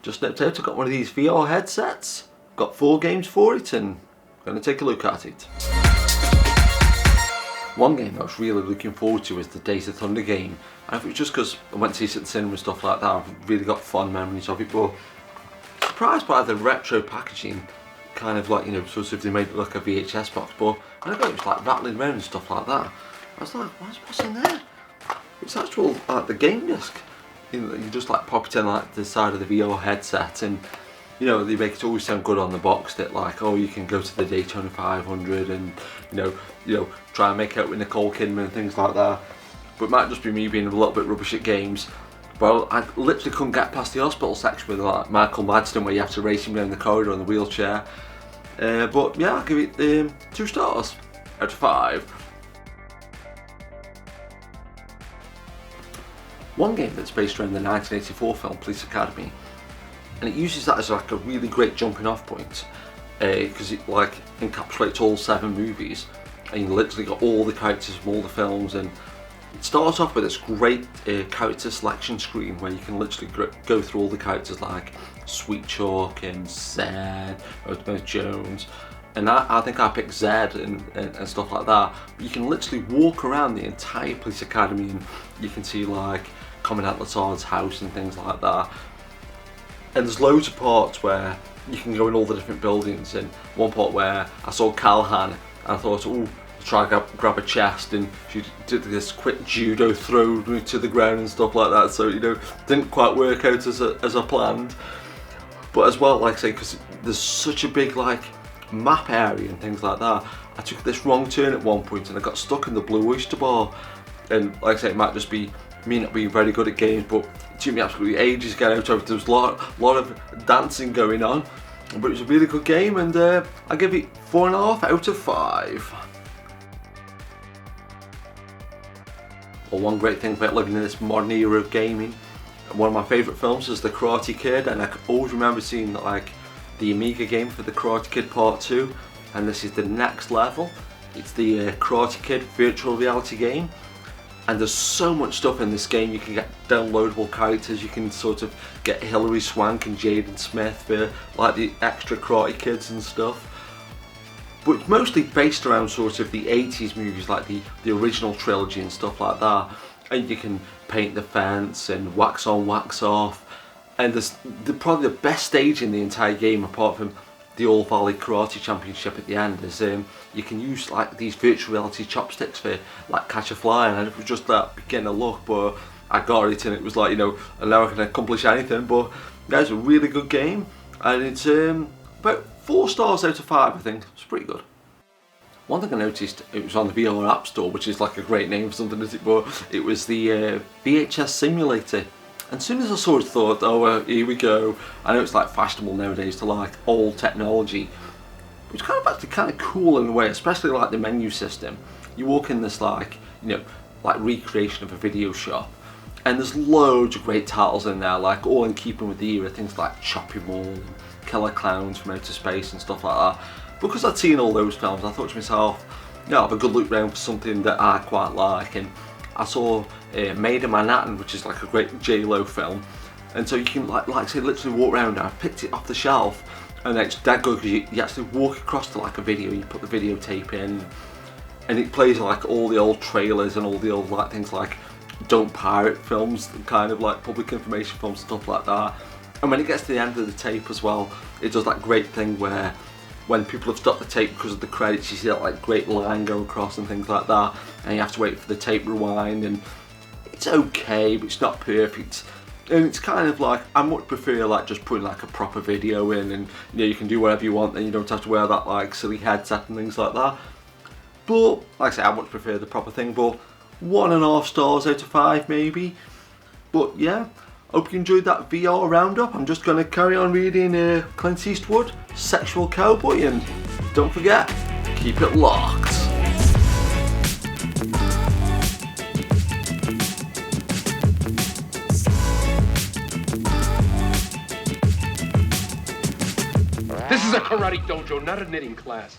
just nipped out, I got one of these VR headsets, got 4 games for it, and I'm going to take a look at it. One game I was really looking forward to was the Days of Thunder game. And it was just because I went to see it at the cinema and stuff like that, I've really got fond memories of it, but surprised by the retro packaging, kind of like, you know, sort of they made it look like a VHS box, but when I got it was like rattling around and stuff like that. I was like, what's in there? It's actual, like the game disc. You know, you just like pop it in like the side of the VR headset, and you know, they make it always sound good on the box that like, oh, you can go to the Daytona 500 and you know, try and make out with Nicole Kidman and things like that. But it might just be me being a little bit rubbish at games. But I literally couldn't get past the hospital section with like Michael Madsen, where you have to race him down the corridor on the wheelchair. But yeah, I'll give it 2 stars out of 5. One game that's based around the 1984 film Police Academy, and it uses that as like a really great jumping off point, because it like encapsulates all 7 movies, and you literally got all the characters from all the films. And it starts off with this great character selection screen where you can literally go through all the characters like Sweet Chalk and Zed, Rosemary Jones, and I think I picked Zed and stuff like that. But you can literally walk around the entire Police Academy, and you can see like Commandant Lassard's house and things like that. And there's loads of parts where you can go in all the different buildings, and one part where I saw Callahan and I thought, oh, try to grab a chest, and she did this quick judo throw to the ground and stuff like that, so you know, didn't quite work out as I planned. But as well, like I say, because there's such a big like map area and things like that, I took this wrong turn at one point and I got stuck in the Blue Oyster Bar. And like I say, it might just be me not being very good at games, but it took me absolutely ages to get out of it. There was a lot of dancing going on, but it was a really good game, and I give it 4.5 out of 5. Well, one great thing about living in this modern era of gaming, one of my favourite films is The Karate Kid, and I can always remember seeing like the Amiga game for The Karate Kid Part 2, and this is the next level. It's the Karate Kid virtual reality game, and there's so much stuff in this game. You can get downloadable characters, you can sort of get Hilary Swank and Jaden Smith for like the extra Karate Kids and stuff. But it's mostly based around sort of the 80s movies, like the original trilogy and stuff like that. And you can paint the fence and wax on, wax off. And there's probably the best stage in the entire game, apart from the All Valley Karate Championship at the end, is you can use like these virtual reality chopsticks for like catch a fly, and it was just that beginner look, but I got it, and it was like, you know, and now I can accomplish anything. But yeah, it's a really good game, and it's about 4 stars out of 5, I think. It's pretty good. One thing I noticed, it was on the VR App Store, which is like a great name for something, isn't it? But it was the VHS Simulator. And as soon as I saw it, I thought, oh, here we go. I know it's like fashionable nowadays to like old technology, but it's kind of actually kind of cool in a way, especially like the menu system. You walk in this like, you know, like recreation of a video shop, and there's loads of great titles in there, like all in keeping with the era, things like Choppy Mall and Killer Clowns from Outer Space and stuff like that. Because I'd seen all those films, I thought to myself, you know, I'll have a good look round for something that I quite like. And I saw Maid in Manhattan, which is like a great J-Lo film, and so you can like say literally walk around. I picked it off the shelf, and it's that good because you actually walk across to like a video, you put the videotape in, and it plays like all the old trailers and all the old like things like Don't Pirate films, kind of like public information films, stuff like that. And when it gets to the end of the tape as well, it does that great thing where when people have stopped the tape because of the credits, you see that like great line go across and things like that, and you have to wait for the tape rewind, and it's okay, but it's not perfect. And it's kind of like, I much prefer like just putting like a proper video in, and you know, you can do whatever you want, and you don't have to wear that like silly headset and things like that. But like I say, I much prefer the proper thing. But 1.5 stars out of 5 maybe. But yeah, hope you enjoyed that VR roundup. I'm just going to carry on reading Clint Eastwood, Sexual Cowboy, and don't forget, keep it locked. This is a karate dojo, not a knitting class.